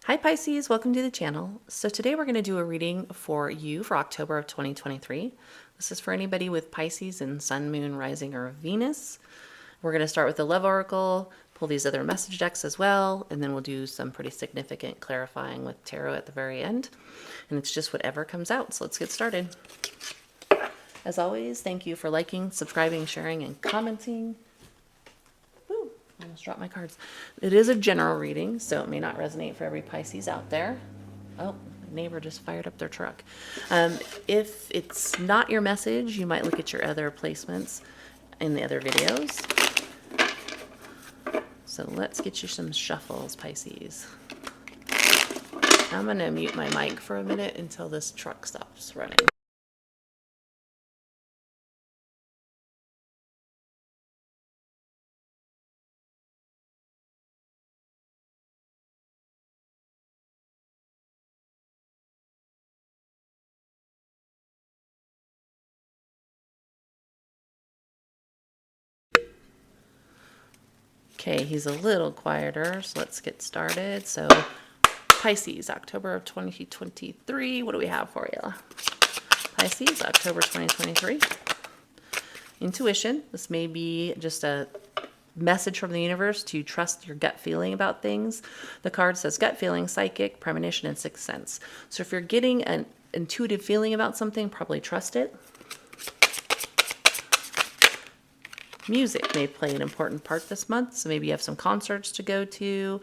Hi Pisces, welcome to the channel. So today we're going to do a reading for you for October of 2023. This is for anybody with Pisces and Sun, Moon, Rising, or Venus. We're going to start with the Love Oracle, pull these other message decks as well, and then we'll do some pretty significant clarifying with Tarot at the very end. And it's just whatever comes out, so let's get started. As always, thank you for liking, subscribing, sharing, and commenting. I almost dropped my cards. It is a general reading, so it may not resonate for every Pisces out there. Oh, my neighbor just fired up their truck. If it's not your message, you might look at your other placements in the other videos. So let's get you some shuffles, Pisces. I'm going to mute my mic for a minute until this truck stops running. Okay, he's a little quieter, so let's get started. So, Pisces, October of 2023. What do we have for you? Pisces, October 2023. Intuition. This may be just a message from the universe to trust your gut feeling about things. The card says gut feeling, psychic, premonition, and sixth sense. So if you're getting an intuitive feeling about something, probably trust it. Music may play an important part this month, so maybe you have some concerts to go to.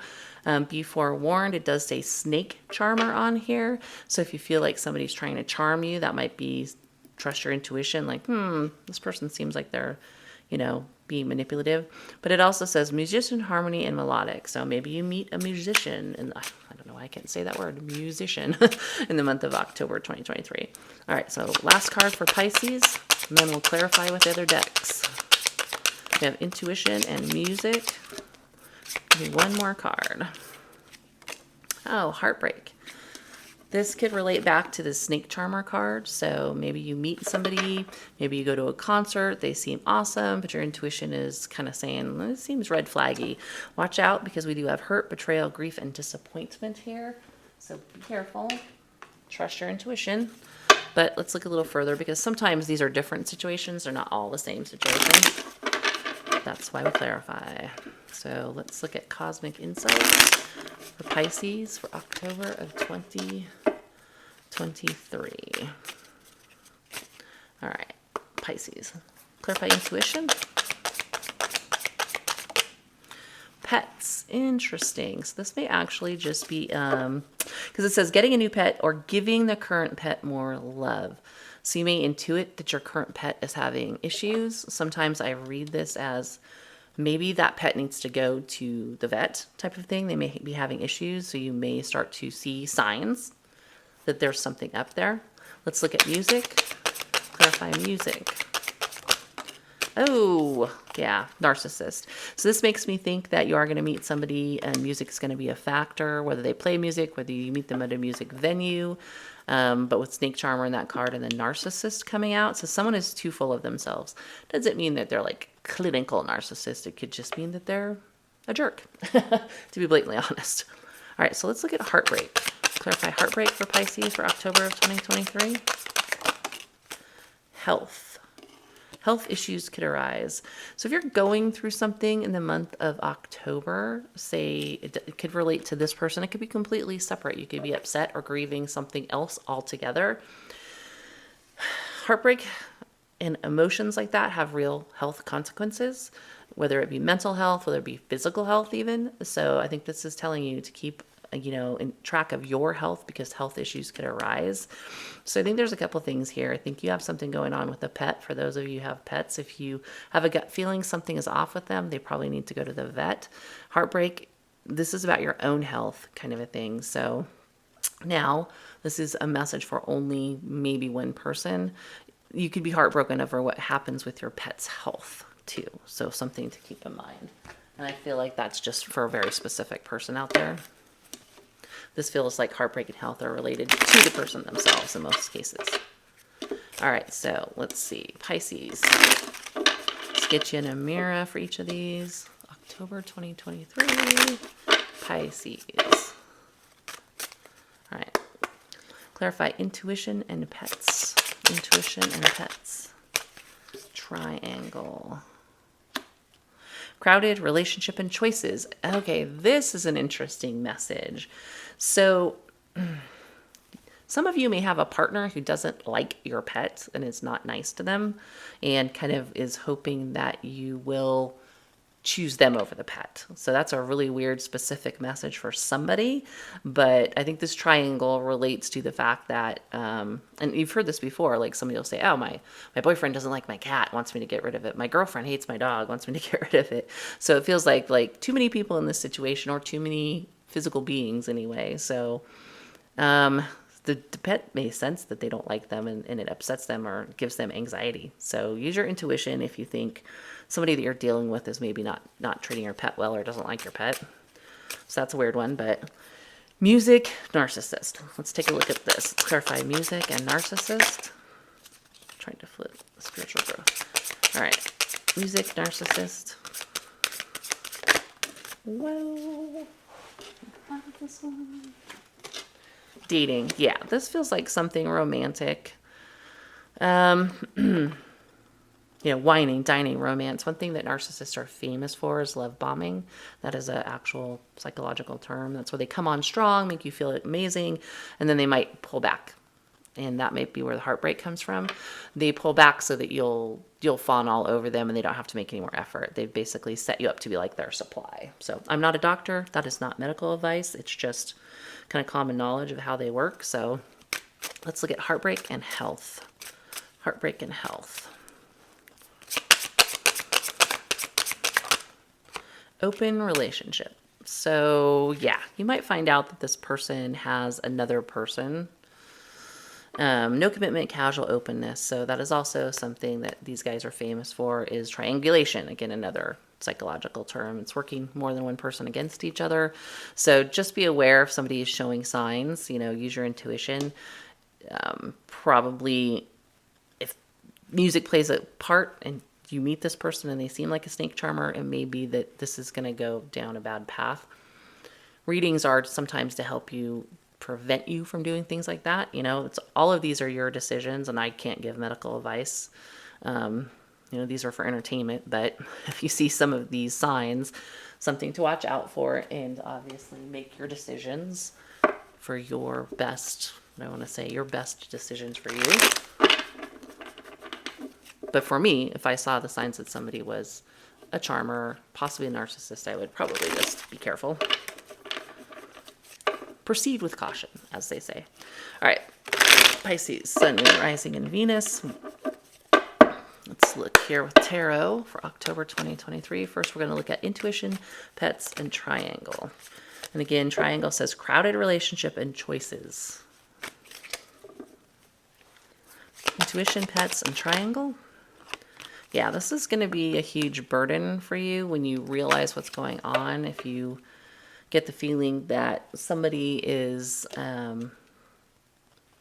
Be forewarned, it does say snake charmer on here. So if you feel like somebody's trying to charm you, that might be trust your intuition, like, this person seems like they're, being manipulative. But it also says musician, harmony, and melodic. So maybe you meet a musician, and I don't know why I can't say that word, musician, in the month of October 2023. All right, so last card for Pisces, and then we'll clarify with the other decks. We have intuition and music. Give me one more card. Oh, heartbreak. This could relate back to the snake charmer card. So maybe you meet somebody, maybe you go to a concert, they seem awesome, but your intuition is kind of saying, it seems red flaggy. Watch out, because we do have hurt, betrayal, grief, and disappointment here. So be careful. Trust your intuition. But let's look a little further, because sometimes these are different situations. They're not all the same situation. That's why we clarify. So let's look at cosmic insights for Pisces for October of 2023. All right, Pisces. Clarify intuition. Pets. Interesting. So this may actually just be, because it says getting a new pet or giving the current pet more love. So you may intuit that your current pet is having issues. Sometimes I read this as maybe that pet needs to go to the vet type of thing. They may be having issues, so you may start to see signs that there's something up there. Let's look at music. Clarify music. Oh, yeah, narcissist. So this makes me think that you are going to meet somebody and music is going to be a factor, whether they play music, whether you meet them at a music venue. But with snake charmer in that card and the narcissist coming out, so someone is too full of themselves. Doesn't mean that they're like clinical narcissist. It could just mean that they're a jerk, to be blatantly honest. All right, so let's look at heartbreak. Clarify heartbreak for Pisces for October of 2023. Health. Health issues could arise. So if you're going through something in the month of October, say it could relate to this person, it could be completely separate. You could be upset or grieving something else altogether. Heartbreak and emotions like that have real health consequences, whether it be mental health, whether it be physical health even. So I think this is telling you to keep in track of your health, because health issues could arise. So I think there's a couple things here. I think you have something going on with a pet. For those of you who have pets, if you have a gut feeling something is off with them, they probably need to go to the vet. Heartbreak, this is about your own health kind of a thing. So now this is a message for only maybe one person. You could be heartbroken over what happens with your pet's health too. So something to keep in mind. And I feel like that's just for a very specific person out there. This feels like heartbreak and health are related to the person themselves in most cases. All right, so let's see. Pisces. Let's get you in a mirror for each of these. October 2023. Pisces. clarify intuition and pets. Intuition and pets. Triangle. Crowded relationship and choices. Okay, this is an interesting message. So some of you may have a partner who doesn't like your pet and is not nice to them and kind of is hoping that you will choose them over the pet. So that's a really weird specific message for somebody. But I think this triangle relates to the fact that, and you've heard this before, like somebody will say, oh, my boyfriend doesn't like my cat, wants me to get rid of it. My girlfriend hates my dog, wants me to get rid of it. So it feels like too many people in this situation, or too many physical beings anyway. So the pet may sense that they don't like them and it upsets them or gives them anxiety. So use your intuition if you think somebody that you're dealing with is maybe not treating your pet well or doesn't like your pet. So that's a weird one. But music, narcissist. Let's take a look at this. Let's clarify music and narcissist. I'm trying to flip spiritual growth. All right. Music, narcissist. Well, this one. Dating. Yeah, this feels like something romantic. Whining, dining, romance. One thing that narcissists are famous for is love bombing. That is an actual psychological term. That's where they come on strong, make you feel amazing, and then they might pull back. And that might be where the heartbreak comes from. They pull back so that you'll fawn all over them and they don't have to make any more effort. They've basically set you up to be like their supply. So I'm not a doctor. That is not medical advice. It's just kind of common knowledge of how they work. So let's look at heartbreak and health. Heartbreak and health. Open relationship. So yeah, you might find out that this person has another person. No commitment, casual openness. So that is also something that these guys are famous for, is triangulation. Again, another psychological term. It's working more than one person against each other. So just be aware if somebody is showing signs, use your intuition. Probably if music plays a part and you meet this person and they seem like a snake charmer, it may be that this is going to go down a bad path. Readings are sometimes to help you prevent you from doing things like that. It's all of these are your decisions and I can't give medical advice. These are for entertainment, but if you see some of these signs, something to watch out for, and obviously make your decisions for your best, your best decisions for you. But for me, if I saw the signs that somebody was a charmer, possibly a narcissist, I would probably just be careful. Proceed with caution, as they say. All right, Pisces, Sun, Moon, Rising, and Venus. Let's look here with Tarot for October 2023. First, we're going to look at intuition, pets, and triangle. And again, triangle says crowded relationship and choices. Intuition, pets, and triangle. Yeah, this is going to be a huge burden for you when you realize what's going on. If you get the feeling that somebody is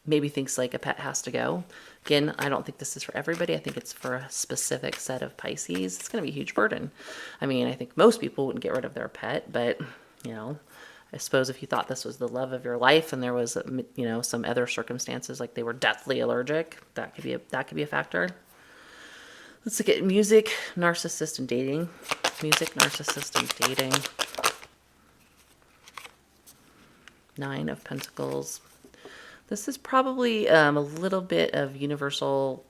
maybe thinks like a pet has to go. Again, I don't think this is for everybody. I think it's for a specific set of Pisces. It's going to be a huge burden. I mean, I think most people wouldn't get rid of their pet, but, I suppose if you thought this was the love of your life and there was, some other circumstances like they were deathly allergic, that could be a factor. Let's look at music, narcissist, and dating. Music, narcissist, and dating. 9 of Pentacles. This is probably a little bit of universal,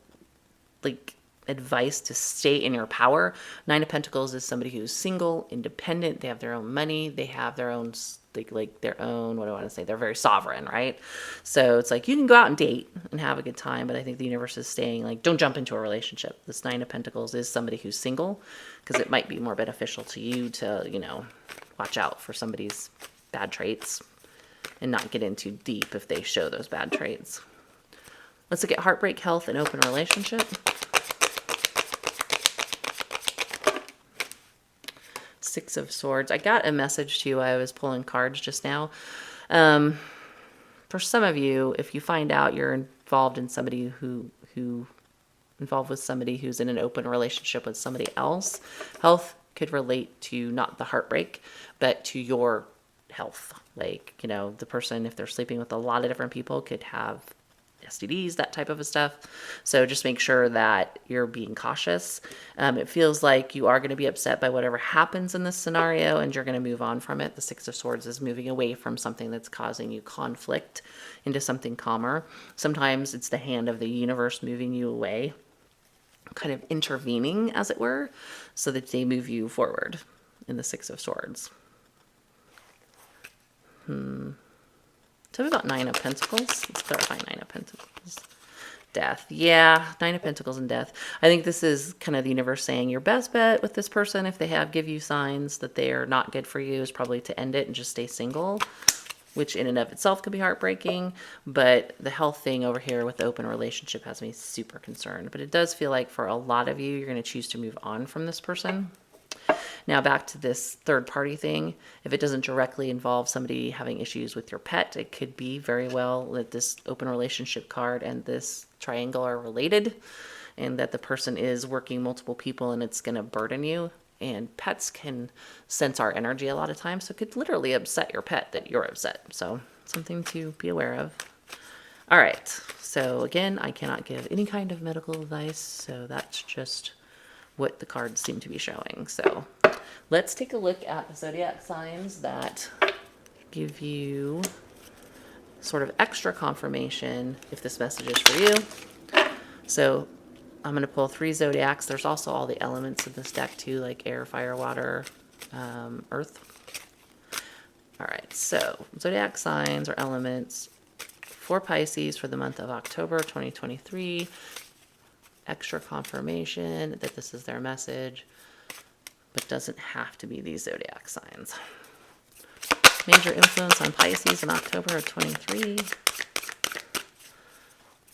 advice to stay in your power. 9 of Pentacles is somebody who's single, independent. They have their own money. They have their own, their own, what do I want to say? They're very sovereign, right? So it's like you can go out and date and have a good time, but I think the universe is saying, don't jump into a relationship. This 9 of Pentacles is somebody who's single, because it might be more beneficial to you to, watch out for somebody's bad traits and not get in too deep if they show those bad traits. Let's look at heartbreak, health, and open relationship. 6 of Swords. I got a message to you. I was pulling cards just now. For some of you, if you find out you're involved in somebody involved with somebody who's in an open relationship with somebody else, health could relate to not the heartbreak, but to your health. Like, you know, the person, if they're sleeping with a lot of different people, could have STDs, that type of stuff. So just make sure that you're being cautious. It feels like you are going to be upset by whatever happens in this scenario, and you're going to move on from it. The Six of Swords is moving away from something that's causing you conflict into something calmer. Sometimes it's the hand of the universe moving you away, kind of intervening, as it were, so that they move you forward in the Six of Swords. So we've got Nine of Pentacles. Let's clarify Nine of Pentacles. Death. Yeah, Nine of Pentacles and death. I think this is kind of the universe saying your best bet with this person, if they have give you signs that they are not good for you, is probably to end it and just stay single, which in and of itself could be heartbreaking. But the health thing over here with the open relationship has me super concerned. But it does feel like for a lot of you, you're going to choose to move on from this person. Now back to this third party thing. If it doesn't directly involve somebody having issues with your pet, it could be very well that this open relationship card and this triangle are related, and that the person is working multiple people and it's going to burden you. And pets can sense our energy a lot of times, so it could literally upset your pet that you're upset. So something to be aware of. All right. So again, I cannot give any kind of medical advice, so that's just what the cards seem to be showing. So let's take a look at the zodiac signs that give you sort of extra confirmation if this message is for you. So I'm going to pull 3 zodiacs. There's also all the elements of this deck too, like air, fire, water, earth. All right, so zodiac signs or elements for Pisces for the month of October 2023. Extra confirmation that this is their message, but doesn't have to be these zodiac signs. Major influence on Pisces in October of 23.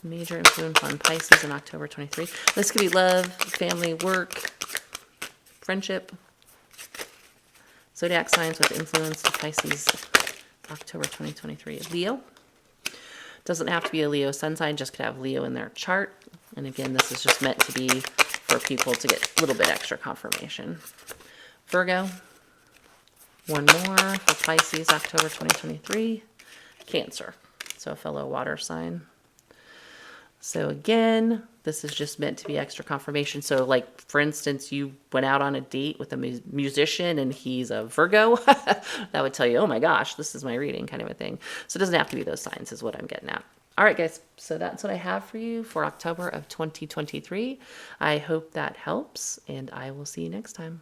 Major influence on Pisces in October 23. This could be love, family, work, friendship. Zodiac signs with influence to Pisces, October 2023. Leo. Doesn't have to be a Leo sun sign, just could have Leo in their chart. And again, this is just meant to be for people to get a little bit extra confirmation. Virgo. One more for Pisces, October 2023. Cancer. So a fellow water sign. So again, this is just meant to be extra confirmation. So like, for instance, you went out on a date with a musician and he's a Virgo. That would tell you, oh my gosh, this is my reading, kind of a thing. So it doesn't have to be those signs is what I'm getting at. All right, guys. So that's what I have for you for October of 2023. I hope that helps, and I will see you next time.